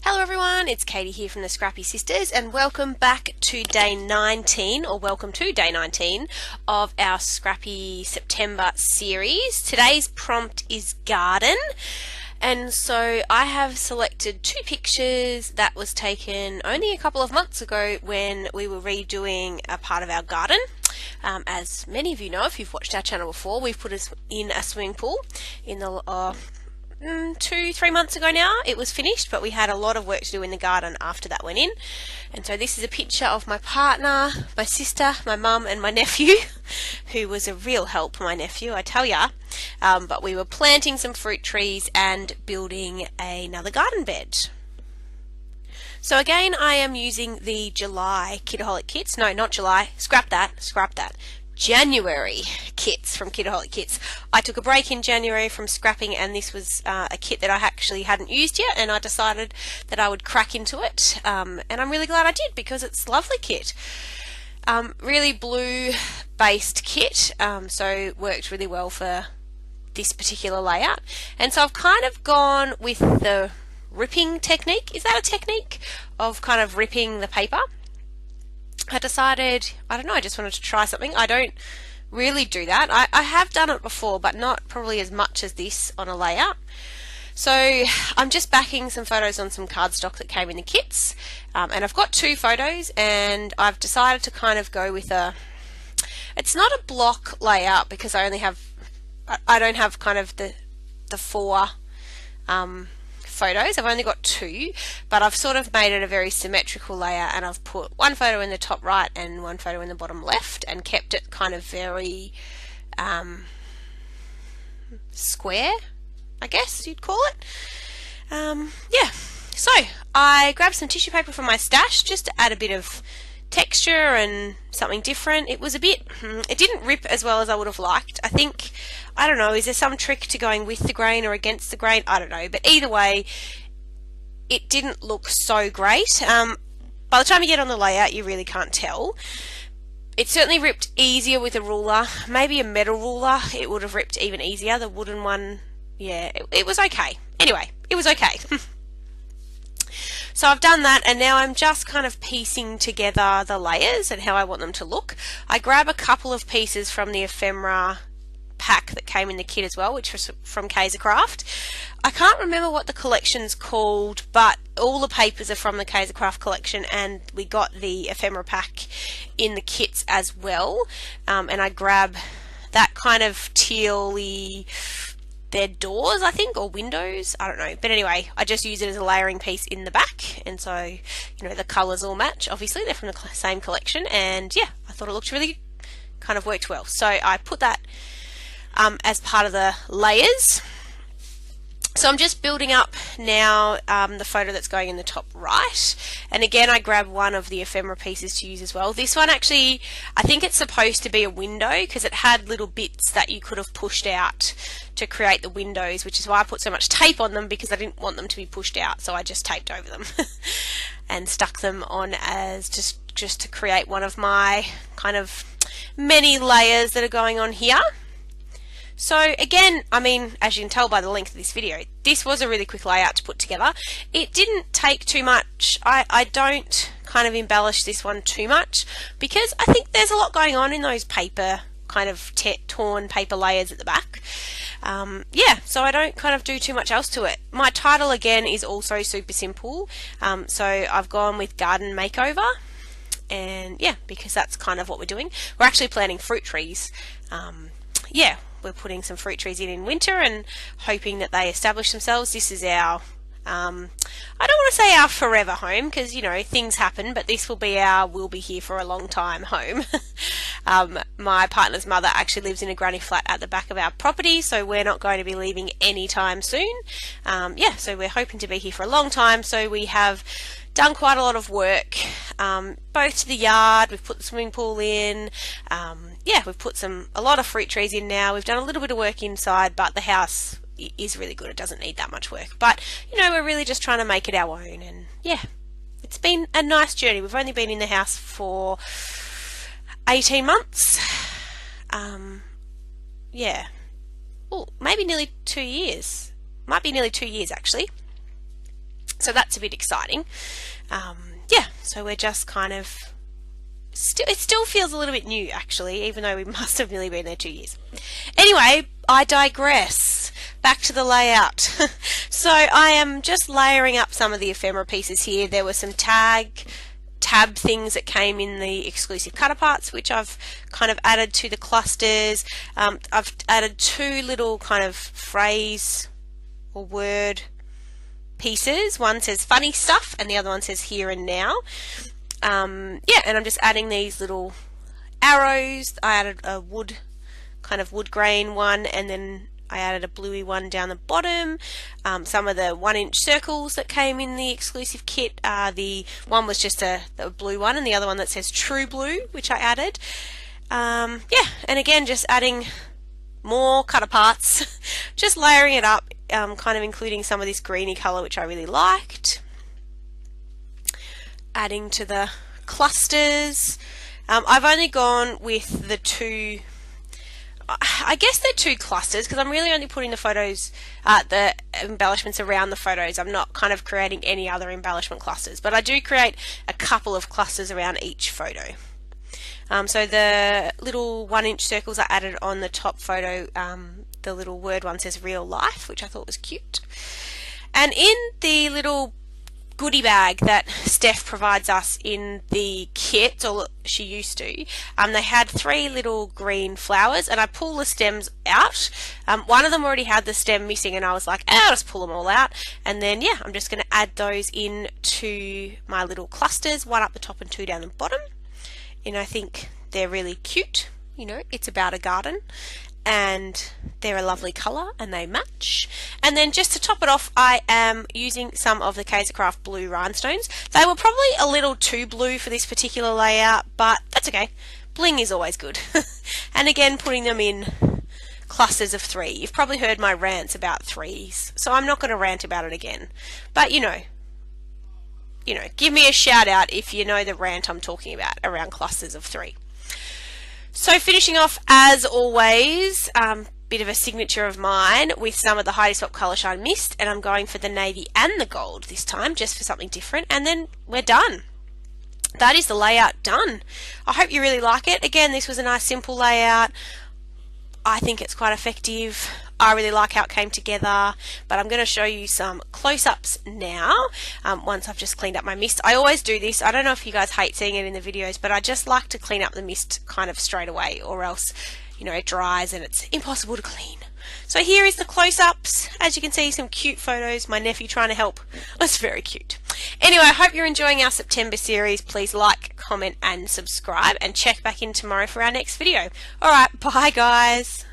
Hello everyone, it's Katie here from the Scrappy Sisters and welcome back to day 19, or welcome to day 19 of our Scrappy September series. Today's prompt is garden, and so I have selected two pictures that was taken only a couple of months ago when we were redoing a part of our garden. As many of you know, if you've watched our channel before, we've put us in a swimming pool in the 2-3 months ago now. It was finished, but we had a lot of work to do in the garden after that went in. And so this is a picture of my partner, my sister, my mum and my nephew, who was a real help, my nephew, I tell ya. But we were planting some fruit trees and building another garden bed. So again, I am using the July Kidaholic kits. No, not July. Scrap that. January kits from Kidaholic Kits. I took a break in January from scrapping, and this was a kit that I actually hadn't used yet, and I decided that I would crack into it, and I'm really glad I did because it's a lovely kit. Really blue based kit, so worked really well for this particular layout. And so I've kind of gone with the ripping technique. Is that a technique of kind of ripping the paper? I decided, I don't know, I just wanted to try something. I don't really do that. I have done it before, but not probably as much as this on a layout. So I'm just backing some photos on some cardstock that came in the kits, and I've got two photos, and I've decided to kind of go with it's not a block layout because I don't have kind of the four photos. I've only got two, but I've sort of made it a very symmetrical layout, and I've put one photo in the top right and one photo in the bottom left, and kept it kind of very square, I guess you'd call it. Yeah, so I grabbed some tissue paper from my stash just to add a bit of texture and something different. It was a bit, it didn't rip as well as I would have liked. I don't know, is there some trick to going with the grain or against the grain? I don't know, but either way, it didn't look so great. By the time you get on the layout, you really can't tell. It certainly ripped easier with a ruler, maybe a metal ruler, it would have ripped even easier. The wooden one, yeah, it was okay. Anyway, it was okay. So I've done that, and now I'm just kind of piecing together the layers and how I want them to look. I grab a couple of pieces from the ephemera pack that came in the kit as well, which was from Kaisercraft. I can't remember what the collection's called, but all the papers are from the Kaisercraft collection, and we got the ephemera pack in the kits as well. And I grab that kind of teal-y, they're doors, I think, or windows, I don't know, but anyway, I just use it as a layering piece in the back, and so, you know, the colours all match. Obviously they're from the same collection, and yeah, I thought it looked really, kind of worked well. So I put that as part of the layers. So I'm just building up now the photo that's going in the top right, and again I grab one of the ephemera pieces to use as well. This one actually, I think it's supposed to be a window because it had little bits that you could have pushed out to create the windows, which is why I put so much tape on them, because I didn't want them to be pushed out, so I just taped over them and stuck them on as just to create one of my kind of many layers that are going on here. So again, I mean, as you can tell by the length of this video, this was a really quick layout to put together. It didn't take too much. I don't kind of embellish this one too much because I think there's a lot going on in those paper, kind of torn paper layers at the back. Yeah, so I don't kind of do too much else to it. My title again is also super simple. So I've gone with Garden Makeover. And yeah, because that's kind of what we're doing. We're actually planting fruit trees. Yeah. We're putting some fruit trees in winter and hoping that they establish themselves. This is our, I don't want to say our forever home because, you know, things happen, but this will be our we'll be here for a long time home. My partner's mother actually lives in a granny flat at the back of our property, so we're not going to be leaving anytime soon. Yeah, so we're hoping to be here for a long time, so we have done quite a lot of work, both to the yard. We've put the swimming pool in, yeah, we've put a lot of fruit trees in now. We've done a little bit of work inside, but the house is really good. It doesn't need that much work, but you know, we're really just trying to make it our own. And yeah, it's been a nice journey. We've only been in the house for 18 months. yeah, well, maybe nearly 2 years. Might be nearly 2 years actually. So that's a bit exciting. Yeah, so we're just kind of, it still feels a little bit new actually, even though we must have nearly been there 2 years. Anyway, I digress. Back to the layout. So I am just layering up some of the ephemera pieces here. There were some tab things that came in the exclusive cutter parts, which I've kind of added to the clusters. I've added 2 little kind of phrase or word pieces. One says funny stuff and the other one says here and now. Yeah, and I'm just adding these little arrows. I added a wood grain one, and then I added a bluey one down the bottom. Some of the 1-inch circles that came in the exclusive kit. The one was just the blue one, and the other one that says True Blue, which I added. Yeah, and again, just adding more cutter parts, just layering it up, kind of including some of this greeny colour, which I really liked. Adding to the clusters. I've only gone with the 2, I guess they're 2 clusters, because I'm really only putting the photos, the embellishments around the photos. I'm not kind of creating any other embellishment clusters, but I do create a couple of clusters around each photo. So the little 1-inch circles I added on the top photo, the little word one says real life, which I thought was cute. And in the little goodie bag that Steph provides us in the kit, or she used to, they had 3 little green flowers, and I pull the stems out. One of them already had the stem missing, and I was like, I'll just pull them all out. And then, yeah, I'm just going to add those into my little clusters, 1 up the top and 2 down the bottom. And I think they're really cute. You know, it's about a garden, and they're a lovely colour and they match. And then just to top it off, I am using some of the Craft blue rhinestones. They were probably a little too blue for this particular layout, but that's okay. Bling is always good. And again, putting them in clusters of 3. You've probably heard my rants about 3s, so I'm not going to rant about it again. But you know, give me a shout out if you know the rant I'm talking about around clusters of 3. So finishing off, as always, bit of a signature of mine with some of the Heidi Swapp Colour Shine Mist, and I'm going for the navy and the gold this time, just for something different, and then we're done. That is the layout done. I hope you really like it. Again, this was a nice simple layout. I think it's quite effective. I really like how it came together, but I'm going to show you some close-ups now, once I've just cleaned up my mist. I always do this. I don't know if you guys hate seeing it in the videos, but I just like to clean up the mist kind of straight away, or else, you know, it dries and it's impossible to clean. So here is the close-ups. As you can see, some cute photos. My nephew trying to help. That's very cute. Anyway, I hope you're enjoying our September series. Please like, comment and subscribe, and check back in tomorrow for our next video. Alright, bye guys.